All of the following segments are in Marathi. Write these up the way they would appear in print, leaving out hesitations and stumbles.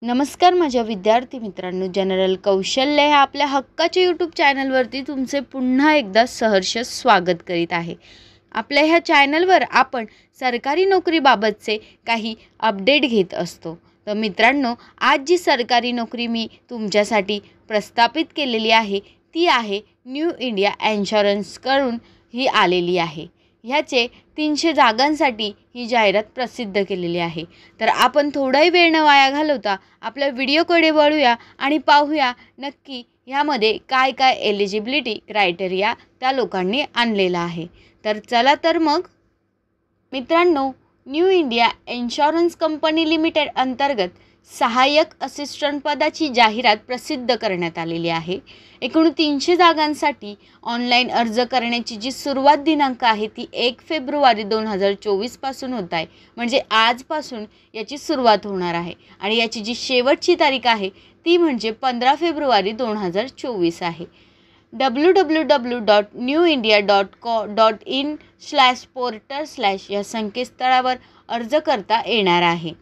नमस्कार माझ्या विद्यार्थी मित्रांनो, जनरल कौशल्य ह्या आपल्या हक्काच्या यूट्यूब चॅनलवरती तुमचे पुन्हा एकदा सहर्ष स्वागत करीत आहे। आपल्या ह्या चॅनलवर आपण सरकारी नोकरीबाबतचे काही अपडेट घेत असतो। तर मित्रांनो, आज जी सरकारी नोकरी मी तुमच्यासाठी प्रस्थापित केलेली आहे ती आहे न्यू इंडिया इन्शुरन्स कडून ही आलेली आहे। ह्याचे 300 जागांसाठी ही जाहिरात प्रसिद्ध केलेली आहे। तर आपण थोडाही वेळ न वाया घालवता आपल्या व्हिडिओकडे वळूया आणि पाहूया नक्की ह्यामध्ये काय काय एलिजिबिलिटी क्रायटेरिया त्या लोकांनी आणलेला आहे। तर चला तर मग मित्रांनो, new India insurance company limited अंतर्गत सहाय्यक असिस्टंट पदाची जाहिरात प्रसिद्ध करण्यात आलेली आहे। एकूण 300 जागांसाठी ऑनलाईन अर्ज करण्याची जी सुरुवात दिनांक आहे ती 1 फेब्रुवारी 2024 पासून होत आहे, म्हणजे आजपासून याची सुरुवात होणार आहे। आणि याची जी शेवटची तारीख आहे ती म्हणजे 15 फेब्रुवारी 2024 आहे। www.newindia.co.in/portal/ या संकेतस्थळावर अर्ज करता येणार आहे।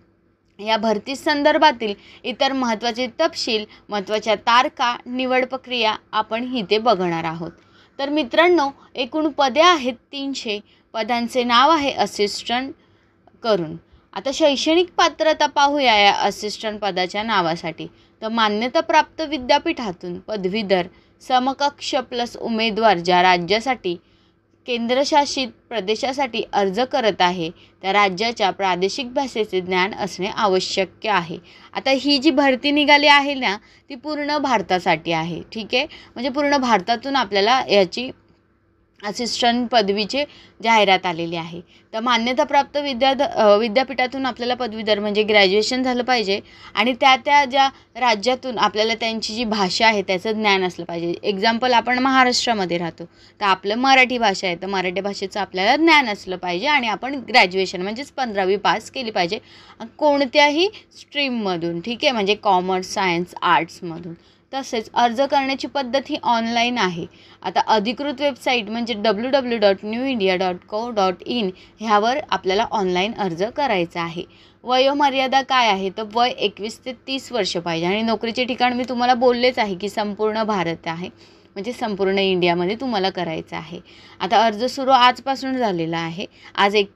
या भरती संदर्भातील इतर महत्त्वाचे तपशील, महत्त्वाच्या तारखा, निवड प्रक्रिया आपण इथे बघणार आहोत। तर मित्रांनो, एकूण पदे आहेत 300। पदांचे नाव आहे असिस्टंट करून। आता शैक्षणिक पात्रता पाहूया या असिस्टंट पदाच्या नावासाठी। तर मान्यताप्राप्त विद्यापीठातून पदवीधर समकक्ष प्लस उमेदवार ज्या राज्यासाठी केंद्रशासित प्रदेशासाठी अर्ज करत आहे त्या राज्याच्या प्रादेशिक भाषेचे ज्ञान असणे आवश्यक आहे। आता ही जी भरती निघाली आहे ना, ती पूर्ण भारतासाठी आहे। ठीक आहे, म्हणजे पूर्ण भारतातून आपल्याला याची असिस्टंट पदवीची जाहिरात आलेली आहे। तर मान्यताप्राप्त विद्यापीठातून आपल्याला पदवीधर म्हणजे ग्रॅज्युएशन झालं पाहिजे आणि त्या ज्या राज्यातून आपल्याला त्यांची जी भाषा आहे त्याचं ज्ञान असलं पाहिजे। एक्झाम्पल, आपण महाराष्ट्रामध्ये राहतो तर आपलं मराठी भाषा आहे, तर मराठी भाषेचं आपल्याला ज्ञान असलं पाहिजे आणि आपण ग्रॅज्युएशन म्हणजेच 15वी पास केली पाहिजे कोणत्याही स्ट्रीममधून। ठीक आहे, म्हणजे कॉमर्स, सायन्स, आर्ट्समधून। तसेच अर्ज करण्याची पद्धत ही ऑनलाईन आहे। आता अधिकृत वेबसाईट म्हणजे www.newindia.co.in ह्यावर आपल्याला ऑनलाईन अर्ज करायचा आहे। वयोमर्यादा काय आहे, तर वय 21 ते 30 वर्ष पाहिजे आणि नोकरीचे ठिकाण मी तुम्हाला बोललेच आहे की संपूर्ण भारत आहे, म्हणजे संपूर्ण इंडियामध्ये तुम्हाला करायचं आहे। आता अर्ज सुरू आजपासून झालेला आहे। आज 1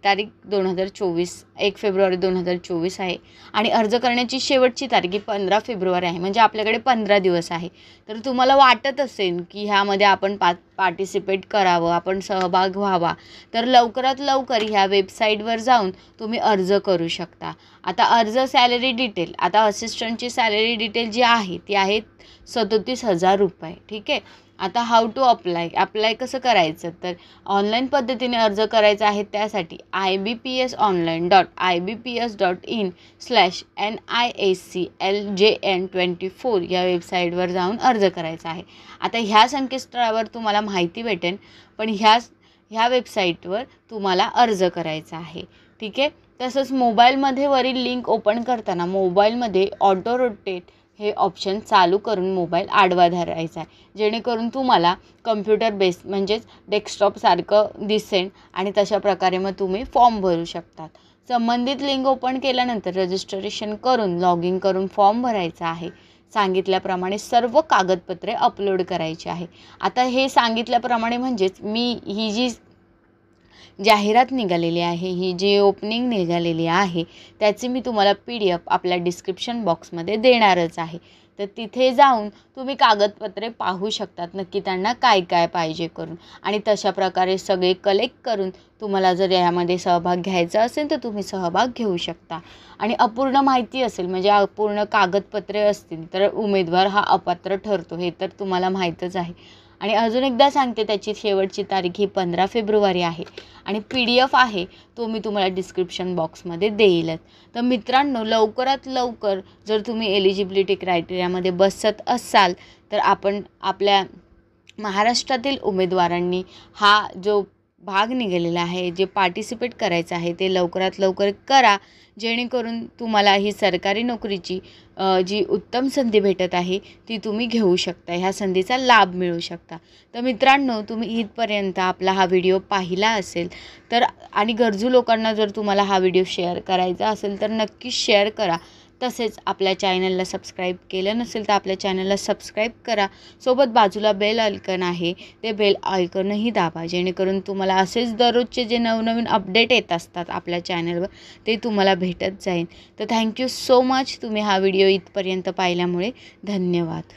फेब्रुवारी 2024 आहे आणि अर्ज करण्याची शेवटची तारीख 15 फेब्रुवारी आहे, म्हणजे आपल्याकडे 15 दिवस आहे। तर तुम्हाला वाटत असेल की ह्यामध्ये आपण पार्टिसिपेट करावं, आपण सहभाग व्हावा, तर लवकरात लवकर ह्या वेबसाईटवर जाऊन तुम्ही अर्ज करू शकता। आता अर्ज सॅलरी डिटेल, आता असिस्टंटची सॅलरी डिटेल जी आहे ती आहे 37,000 रुपये। ठीक आहे, आता हाऊ टू अप्लाय कसं करायचं, तर ऑनलाईन पद्धतीने अर्ज करायचा आहे। त्यासाठी ibpsonline.ibps.in/niscljn24 या वेबसाईटवर जाऊन अर्ज करायचा आहे। आता ह्या संकेतस्थळावर तुम्हाला माहिती भेटेल, पण ह्या वेबसाईटवर तुम्हाला अर्ज करायचा आहे। ठीक आहे, तसंच मोबाईलमध्ये वरील लिंक ओपन करताना मोबाईलमध्ये ऑटो रोटेट हे ऑप्शन चालू करून मोबाईल आडवा धरायचा आहे, जेणेकरून तुम्हाला कम्प्युटर बेस म्हणजेच डेस्कटॉपसारखं दिसेल आणि तशा प्रकारे मग तुम्ही फॉर्म भरू शकतात। संबंधित लिंक ओपन केल्यानंतर रजिस्ट्रेशन करून लॉग इन करून फॉर्म भरायचा आहे। सांगितल्याप्रमाणे सर्व कागदपत्रे अपलोड करायची आहे। आता हे सांगितल्याप्रमाणे म्हणजेच मी ही जी जाहिरात निघालेली आहे, ही जी ओपनिंग निघालेली आहे त्याची मी तुम्हाला PDF आपल्या डिस्क्रिप्शन बॉक्समध्ये देणारच आहे। तर तिथे जाऊन तुम्ही कागदपत्रे पाहू शकतात नक्की त्यांना काय काय पाहिजे करून, आणि तशा प्रकारे सगळे कलेक्ट करून तुम्हाला जर यामध्ये सहभाग घ्यायचा असेल तर तुम्ही सहभाग घेऊ शकता। आणि अपूर्ण माहिती असेल म्हणजे अपूर्ण कागदपत्रे असतील तर उमेदवार हा अपात्र ठरतो, हे तर तुम्हाला माहीतच आहे। आणि अजून एकदा सांगते, त्याची शेवटची तारीख ही 15 फेब्रुवारी आहे आणि PDF आहे तो मी तुम्हाला डिस्क्रिप्शन बॉक्समध्ये देईलच। तर मित्रांनो, लवकरात लवकर जर तुम्ही एलिजिबिलिटी क्रायटेरियामध्ये बसत असाल तर आपण आपल्या महाराष्ट्रातील उमेदवारांनी हा जो भाग निघालेला आहे, जे पार्टिसिपेट करायचं आहे ते लवकरात लवकर करा, जेणेकरून तुम्हाला ही सरकारी नोकरीची जी उत्तम संधी भेटत आहे ती तुम्ही घेऊ शकता, ह्या संधीचा लाभ मिळू शकता। तर मित्रांनो, तुम्ही इथपर्यंत आपला हा व्हिडिओ पाहिला असेल तर आणि गरजू लोकांना जर तुम्हाला हा व्हिडिओ शेअर करायचा असेल तर नक्की शेअर करा, तसेच आपल्या चॅनलला सबस्क्राईब केलं नसेल तर आपल्या चॅनलला सबस्क्राईब करा. सोबत बाजूला बेल आयकॉन आहे, ते बेल आयकॉनही दाबा, जेणेकरून तुम्हाला असेच दररोजचे जे नवनवीन अपडेट येत असतात आपल्या चॅनलवर ते तुम्हाला भेटत जाईल. तर थँक्यू सो मच तुम्ही हा व्हिडिओ इथपर्यंत पाहिल्यामुळे. धन्यवाद.